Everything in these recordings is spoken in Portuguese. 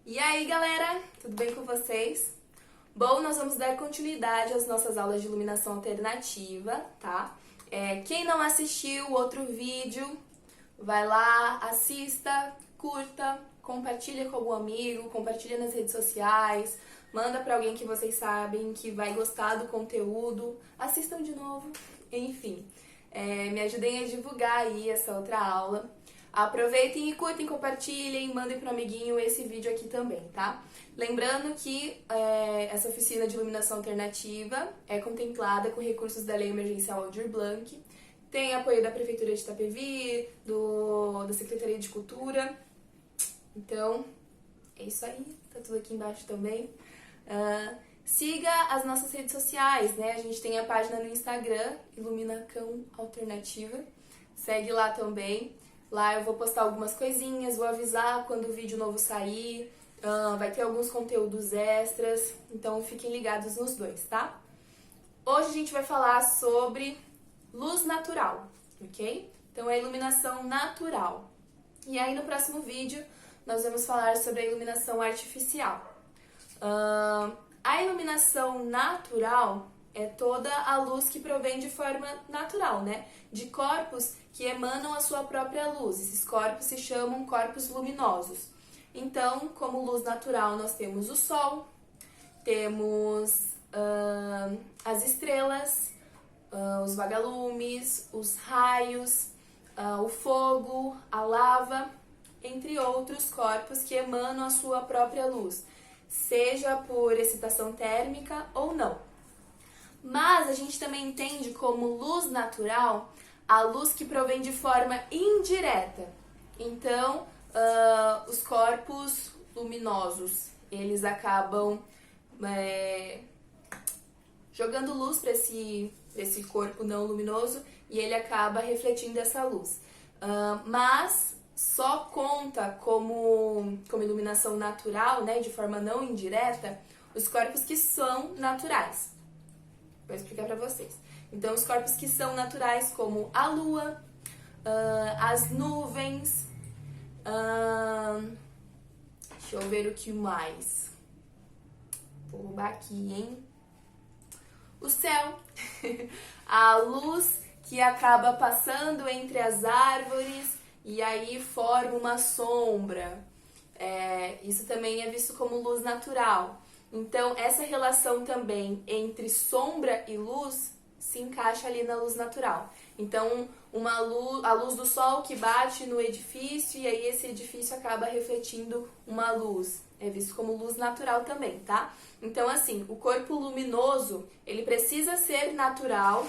E aí, galera, tudo bem com vocês? Bom, nós vamos dar continuidade às nossas aulas de iluminação alternativa, tá? Quem não assistiu o outro vídeo, vai lá, assista, curta, compartilha com algum amigo, compartilha nas redes sociais, manda para alguém que vocês sabem que vai gostar do conteúdo, assistam de novo, enfim. Me ajudem a divulgar aí essa outra aula. Aproveitem e curtem, compartilhem, mandem para um amiguinho esse vídeo aqui também, tá? Lembrando que essa oficina de iluminação alternativa é contemplada com recursos da Lei Emergencial Aldir Blanc, tem apoio da Prefeitura de Itapevi, da Secretaria de Cultura. Então, é isso aí, tá tudo aqui embaixo também. Siga as nossas redes sociais, né? A gente tem a página no Instagram, Iluminacão Alternativa. Segue lá também. Lá eu vou postar algumas coisinhas, vou avisar quando o vídeo novo sair. Vai ter alguns conteúdos extras, então fiquem ligados nos dois, tá? Hoje a gente vai falar sobre luz natural, ok? Então é iluminação natural. E aí no próximo vídeo nós vamos falar sobre a iluminação artificial. A iluminação natural é toda a luz que provém de forma natural, né? De corpos que emanam a sua própria luz. Esses corpos se chamam corpos luminosos. Então, como luz natural, nós temos o Sol, temos as estrelas, os vagalumes, os raios, o fogo, a lava, entre outros corpos que emanam a sua própria luz, seja por excitação térmica ou não. Mas a gente também entende como luz natural a luz que provém de forma indireta. Então, os corpos luminosos, eles acabam jogando luz para esse corpo não luminoso e ele acaba refletindo essa luz. Mas só conta como iluminação natural, né, de forma não indireta, os corpos que são naturais. Vou explicar para vocês. Então, os corpos que são naturais, como a lua, as nuvens, deixa eu ver o que mais. Vou roubar aqui, hein? O céu, a luz que acaba passando entre as árvores e aí forma uma sombra. Isso também é visto como luz natural. Então, essa relação também entre sombra e luz se encaixa ali na luz natural. Então, a luz do sol que bate no edifício e aí esse edifício acaba refletindo uma luz. É visto como luz natural também, tá? Então, assim, o corpo luminoso, ele precisa ser natural,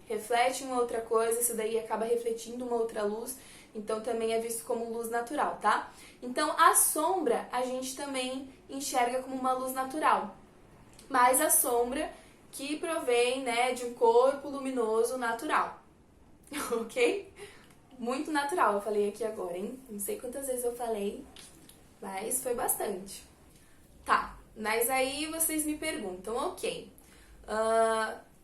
reflete uma outra coisa, isso daí acaba refletindo uma outra luz, então também é visto como luz natural, tá? Então, a sombra a gente também enxerga como uma luz natural, mas a sombra que provém, né, de um corpo luminoso natural, ok? Muito natural eu falei aqui agora, hein? Não sei quantas vezes eu falei, mas foi bastante. Tá, mas aí vocês me perguntam, ok,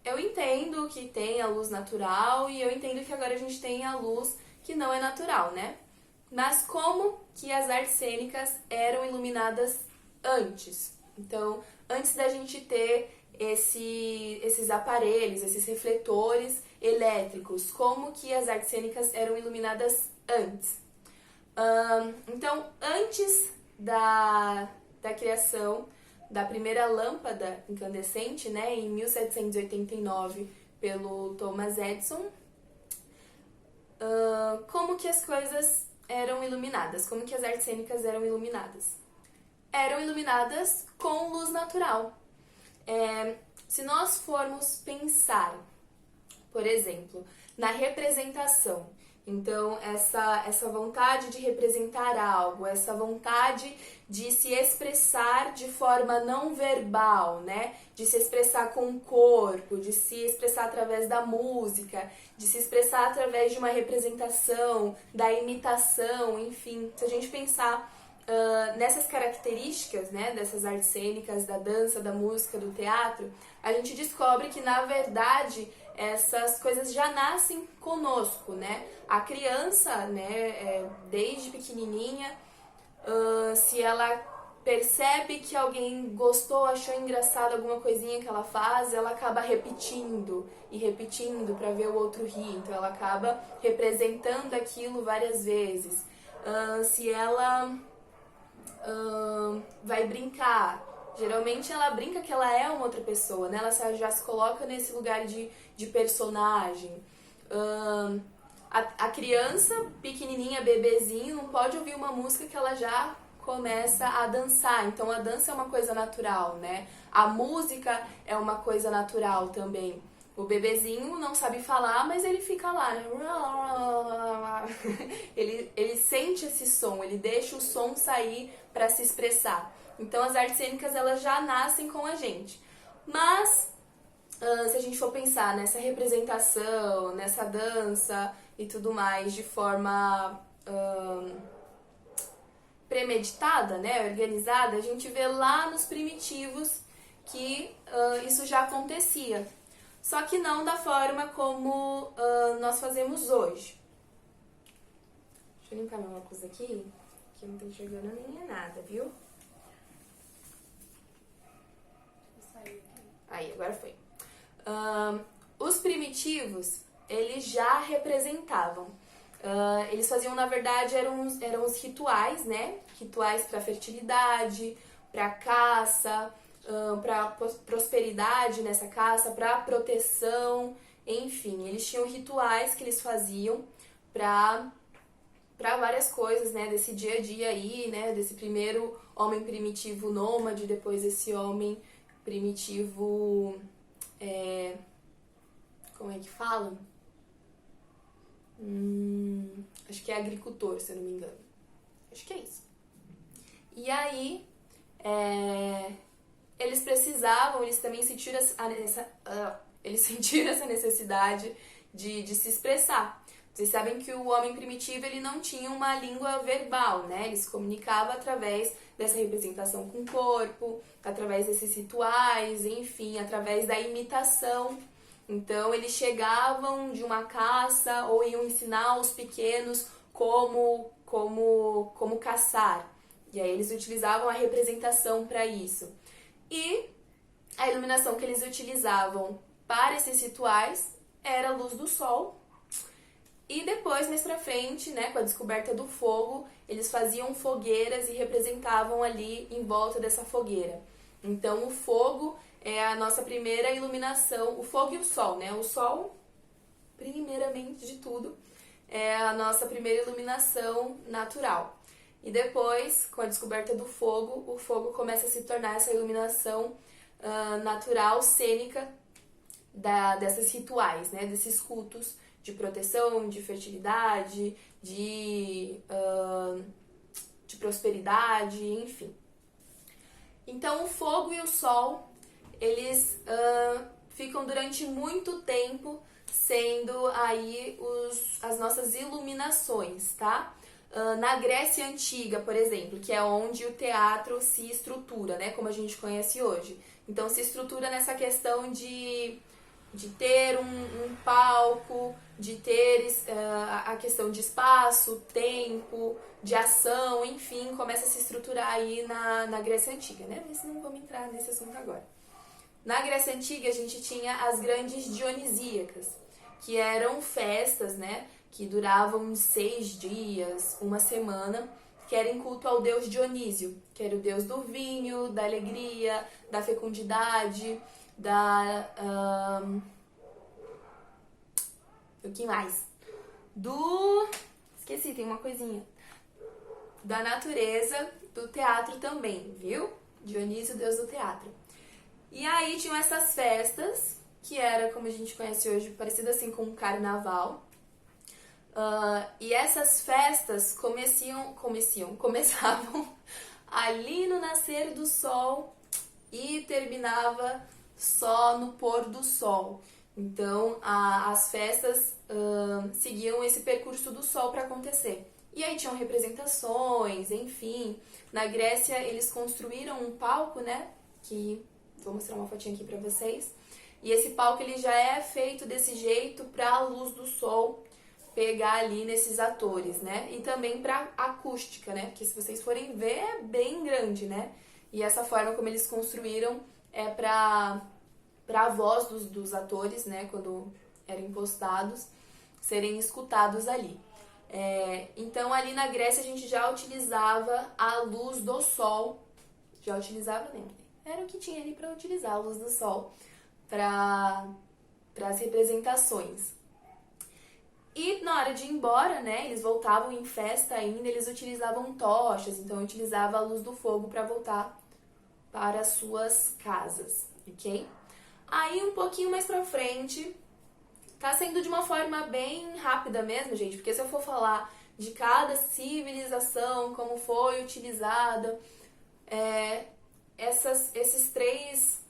eu entendo que tem a luz natural e eu entendo que agora a gente tem a luz que não é natural, né? Mas como que as artes cênicas eram iluminadas antes? Então, antes da gente ter esses aparelhos, esses refletores elétricos, como que as artes cênicas eram iluminadas antes? Então, antes da criação da primeira lâmpada incandescente, né, em 1789, pelo Thomas Edison, como que as coisas eram iluminadas? Como que as artes cênicas eram iluminadas? Eram iluminadas com luz natural. Se nós formos pensar, por exemplo, na representação, então essa vontade de representar algo, essa vontade de se expressar de forma não verbal, né? De se expressar com o corpo, de se expressar através da música, de se expressar através de uma representação, da imitação, enfim. Se a gente pensar nessas características, né, dessas artes cênicas, da dança, da música, do teatro, a gente descobre que, na verdade, essas coisas já nascem conosco, né? A criança, né, desde pequenininha, se ela percebe que alguém gostou, achou engraçado alguma coisinha que ela faz, ela acaba repetindo e repetindo para ver o outro rir. Então ela acaba representando aquilo várias vezes. Se ela vai brincar, geralmente ela brinca que ela é uma outra pessoa, né? Ela já se coloca nesse lugar de personagem. A criança pequenininha, bebezinho, não pode ouvir uma música que ela já começa a dançar. Então a dança é uma coisa natural, né? A música é uma coisa natural também. O bebezinho não sabe falar, mas ele fica lá, né? Ele sente esse som, ele deixa o som sair para se expressar. Então as artes cênicas elas já nascem com a gente. Mas se a gente for pensar nessa representação, nessa dança e tudo mais de forma premeditada, né, organizada, a gente vê lá nos primitivos que isso já acontecia. Só que não da forma como nós fazemos hoje. Deixa eu limpar meu óculos aqui, que eu não tô enxergando nem nada, viu? Aí, agora foi. Os primitivos, eles já representavam. Eles faziam, na verdade, eram os rituais, né? Rituais para fertilidade, para caça, para prosperidade nessa caça, para proteção, enfim. Eles tinham rituais que eles faziam para várias coisas, né? Desse dia a dia aí, né? Desse primeiro homem primitivo nômade, depois esse homem primitivo... como é que fala? Acho que é agricultor, se eu não me engano. Acho que é isso. E aí, eles precisavam, eles também sentiram essa necessidade de se expressar. Vocês sabem que o homem primitivo ele não tinha uma língua verbal, né? Ele se comunicava através dessa representação com o corpo, através desses rituais, enfim, através da imitação. Então, eles chegavam de uma caça ou iam ensinar os pequenos como caçar. E aí, eles utilizavam a representação para isso. E a iluminação que eles utilizavam para esses rituais era a luz do sol. E depois, mais pra frente, né, com a descoberta do fogo, eles faziam fogueiras e representavam ali em volta dessa fogueira. Então, o fogo é a nossa primeira iluminação, o fogo e o sol, né? O sol, primeiramente de tudo, é a nossa primeira iluminação natural. E depois, com a descoberta do fogo, o fogo começa a se tornar essa iluminação natural, cênica, desses rituais, né? Desses cultos de proteção, de fertilidade, de prosperidade, enfim. Então, o fogo e o sol, eles ficam durante muito tempo sendo aí as nossas iluminações, tá? Na Grécia Antiga, por exemplo, que é onde o teatro se estrutura, né? Como a gente conhece hoje. Então, se estrutura nessa questão de ter um palco, de ter a questão de espaço, tempo, de ação, enfim, começa a se estruturar aí na Grécia Antiga, né? Mas não vamos entrar nesse assunto agora. Na Grécia Antiga, a gente tinha as grandes dionisíacas, que eram festas, né? Que duravam 6 dias, uma semana, que era em culto ao deus Dionísio, que era o deus do vinho, da alegria, da fecundidade, o que mais? Esqueci, tem uma coisinha. Da natureza, do teatro também, viu? Dionísio, deus do teatro. E aí tinham essas festas, que era, como a gente conhece hoje, parecido assim com um carnaval. E essas festas começavam ali no nascer do sol e terminava só no pôr do sol. Então, as festas seguiam esse percurso do sol para acontecer. E aí tinham representações, enfim. Na Grécia, eles construíram um palco, né? Que vou mostrar uma fotinha aqui para vocês. E esse palco ele já é feito desse jeito para a luz do sol pegar ali nesses atores, né? E também para acústica, né? Porque se vocês forem ver, é bem grande, né? e essa forma como eles construíram é para a voz dos atores, né, quando eram impostados, serem escutados ali. Então ali na Grécia a gente já utilizava a luz do sol, já utilizava, né? Era o que tinha ali para utilizar a luz do sol para as representações. E na hora de ir embora, né, eles voltavam em festa ainda, eles utilizavam tochas, então utilizava a luz do fogo para voltar para as suas casas, ok? Aí um pouquinho mais pra frente, tá sendo de uma forma bem rápida mesmo, gente, porque se eu for falar de cada civilização, como foi utilizada, esses três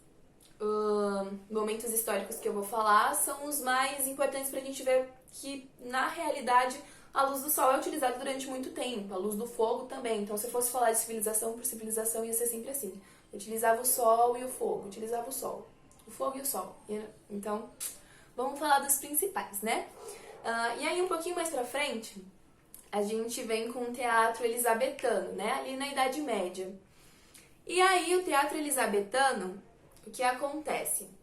momentos históricos que eu vou falar são os mais importantes pra gente ver que, na realidade, a luz do sol é utilizada durante muito tempo, a luz do fogo também. Então, se eu fosse falar de civilização por civilização, ia ser sempre assim. Eu utilizava o sol e o fogo, utilizava o sol, o fogo e o sol. Então, vamos falar dos principais, né? E aí, um pouquinho mais pra frente, a gente vem com o teatro elisabetano, né? Ali na Idade Média. E aí, o teatro elisabetano, o que acontece?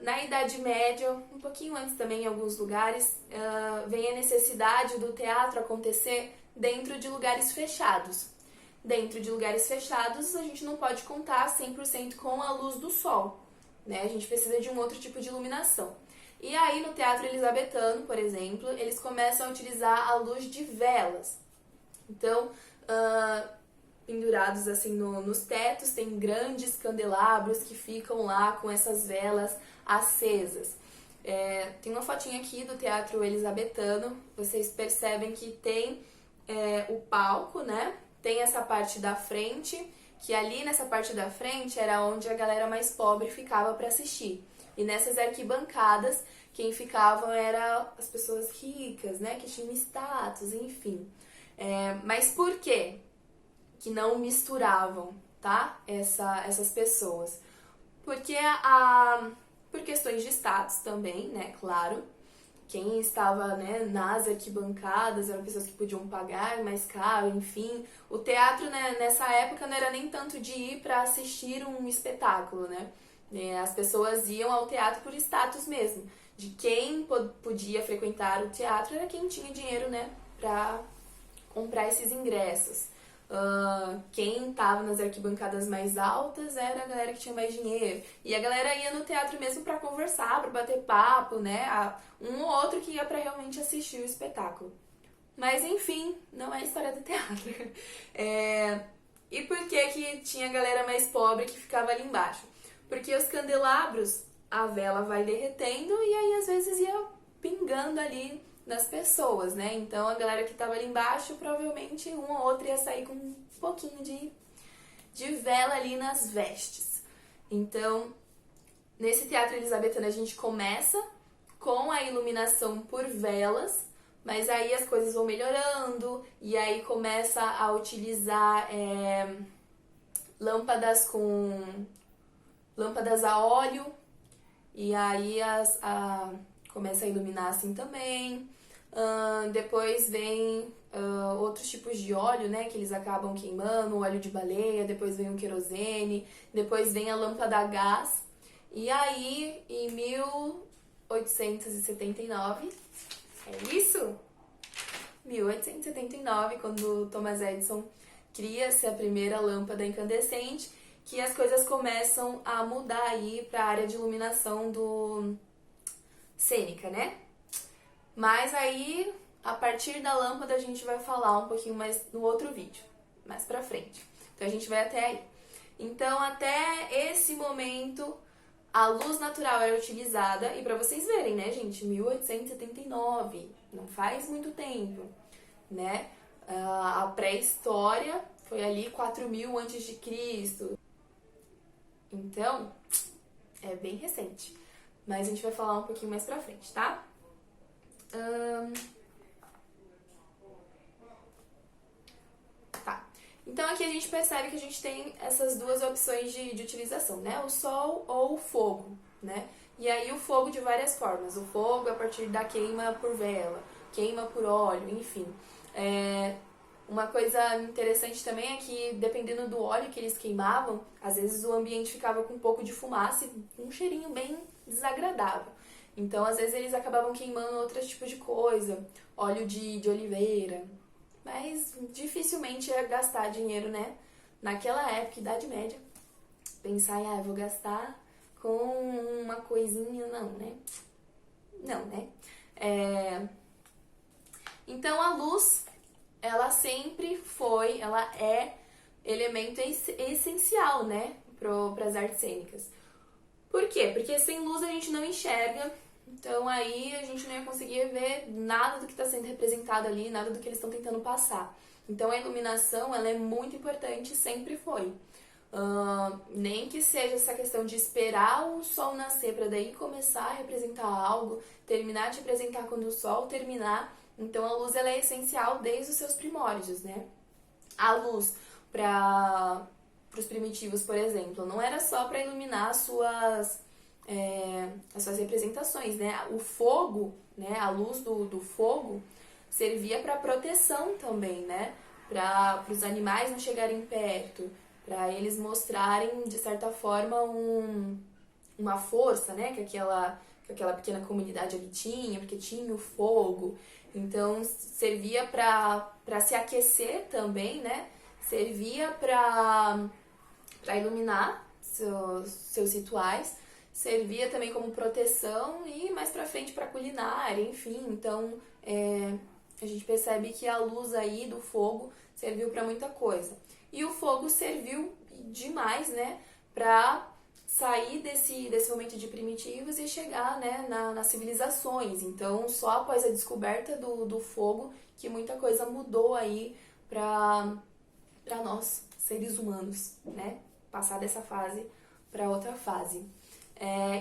Na Idade Média, um pouquinho antes também em alguns lugares, vem a necessidade do teatro acontecer dentro de lugares fechados. Dentro de lugares fechados, a gente não pode contar 100% com a luz do sol, né? A gente precisa de um outro tipo de iluminação. E aí, no teatro elisabetano, por exemplo, eles começam a utilizar a luz de velas. Então, pendurados assim nos tetos, tem grandes candelabros que ficam lá com essas velas acesas. Tem uma fotinha aqui do teatro elisabetano, vocês percebem que tem o palco, né? Tem essa parte da frente, que ali nessa parte da frente era onde a galera mais pobre ficava para assistir. E nessas arquibancadas, quem ficavam eram as pessoas ricas, né? Que tinham status, enfim. Mas por quê que não misturavam, tá? Essas pessoas? Porque por questões de status também, né? Claro. Quem estava, né, nas arquibancadas eram pessoas que podiam pagar mais caro, enfim. O teatro, né, nessa época não era nem tanto de ir para assistir um espetáculo, né? As pessoas iam ao teatro por status mesmo. De quem podia frequentar o teatro era quem tinha dinheiro, né, para comprar esses ingressos. Quem estava nas arquibancadas mais altas era a galera que tinha mais dinheiro. E a galera ia no teatro mesmo para conversar, para bater papo, né? Um ou outro que ia para realmente assistir o espetáculo. Mas enfim, não é a história do teatro. E por que tinha a galera mais pobre que ficava ali embaixo? Porque os candelabros, a vela vai derretendo e aí às vezes ia pingando ali nas pessoas, né? Então a galera que tava ali embaixo, provavelmente um ou outro ia sair com um pouquinho de vela ali nas vestes. Então, nesse teatro elisabetano a gente começa com a iluminação por velas, mas aí as coisas vão melhorando e aí começa a utilizar lâmpadas a óleo e aí começa a iluminar assim também. Depois vem outros tipos de óleo, né, que eles acabam queimando, óleo de baleia, depois vem o querosene, depois vem a lâmpada a gás. E aí, em 1879, é isso? 1879, quando Thomas Edison cria-se a primeira lâmpada incandescente, que as coisas começam a mudar aí para a área de iluminação cênica, né? Mas aí, a partir da lâmpada, a gente vai falar um pouquinho mais no outro vídeo, mais pra frente. Então, a gente vai até aí. Então, até esse momento, a luz natural era utilizada. E pra vocês verem, né, gente? 1879, não faz muito tempo, né? A pré-história foi ali 4.000 antes de Cristo. Então, é bem recente. Mas a gente vai falar um pouquinho mais pra frente, tá? Tá. Então aqui a gente percebe que a gente tem essas duas opções de utilização, né? O sol ou o fogo, né? E aí o fogo de várias formas. O fogo a partir da queima por vela, queima por óleo, enfim. Uma coisa interessante também é que, dependendo do óleo que eles queimavam, às vezes o ambiente ficava com um pouco de fumaça e um cheirinho bem desagradável. Então, às vezes, eles acabavam queimando outros tipos de coisa, óleo de oliveira. Mas dificilmente ia gastar dinheiro, né? Naquela época, Idade Média, pensar em, eu vou gastar com uma coisinha, não, né? Não, né? Então, a luz, ela sempre foi, ela é elemento essencial, né? Para as artes cênicas. Por quê? Porque sem luz a gente não enxerga, então aí a gente não ia conseguir ver nada do que está sendo representado ali, nada do que eles estão tentando passar. Então a iluminação, ela é muito importante, sempre foi. Nem que seja essa questão de esperar o sol nascer para daí começar a representar algo, terminar de representar quando o sol terminar. Então a luz, ela é essencial desde os seus primórdios, né? A luz para os primitivos, por exemplo, não era só para iluminar as suas representações, né? O fogo, né? A luz do fogo servia para proteção também, né? Para os animais não chegarem perto, para eles mostrarem, de certa forma, uma força, né? Que aquela pequena comunidade ali tinha, porque tinha o fogo. Então, servia para se aquecer também, né? Servia para iluminar seus rituais, servia também como proteção e mais pra frente para culinária, enfim. Então, a gente percebe que a luz aí do fogo serviu para muita coisa. E o fogo serviu demais, né, para sair desse momento de primitivos e chegar, né, nas civilizações. Então, só após a descoberta do fogo que muita coisa mudou aí para nós, seres humanos, né? Passar dessa fase para outra fase.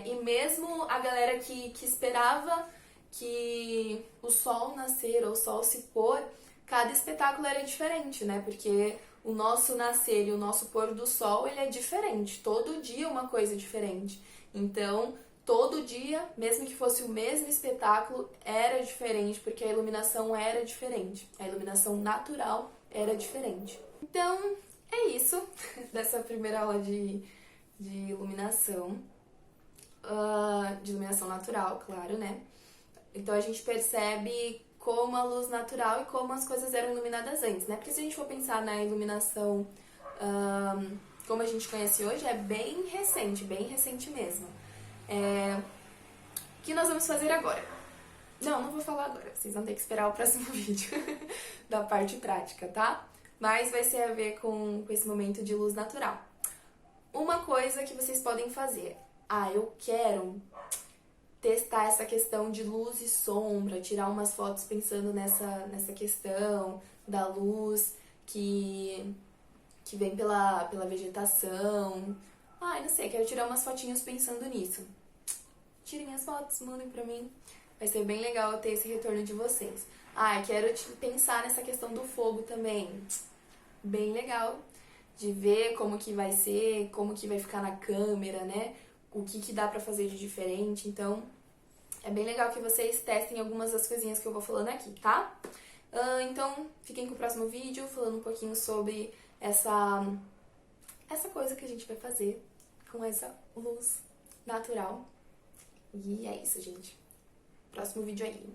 E mesmo a galera que esperava que o sol nascer ou o sol se pôr, cada espetáculo era diferente, né? Porque o nosso nascer e o nosso pôr do sol, ele é diferente. Todo dia uma coisa diferente. Então, todo dia, mesmo que fosse o mesmo espetáculo, era diferente, porque a iluminação era diferente. A iluminação natural era diferente. Então, é isso dessa primeira aula de iluminação. De iluminação natural, claro, né? Então a gente percebe como a luz natural e como as coisas eram iluminadas antes, né? Porque se a gente for pensar na iluminação como a gente conhece hoje, é bem recente mesmo. O que nós vamos fazer agora? Não vou falar agora, vocês vão ter que esperar o próximo vídeo da parte prática, tá? Mas vai ser a ver com esse momento de luz natural. Uma coisa que vocês podem fazer. Eu quero testar essa questão de luz e sombra, tirar umas fotos pensando nessa questão da luz que vem pela vegetação. Não sei, quero tirar umas fotinhas pensando nisso. Tirem as fotos, mandem pra mim. Vai ser bem legal ter esse retorno de vocês. Quero pensar nessa questão do fogo também. Bem legal de ver como que vai ser, como que vai ficar na câmera, né? O que dá pra fazer de diferente. Então, é bem legal que vocês testem algumas das coisinhas que eu vou falando aqui, tá? Então, fiquem com o próximo vídeo falando um pouquinho sobre essa coisa que a gente vai fazer com essa luz natural. E é isso, gente. Próximo vídeo aí.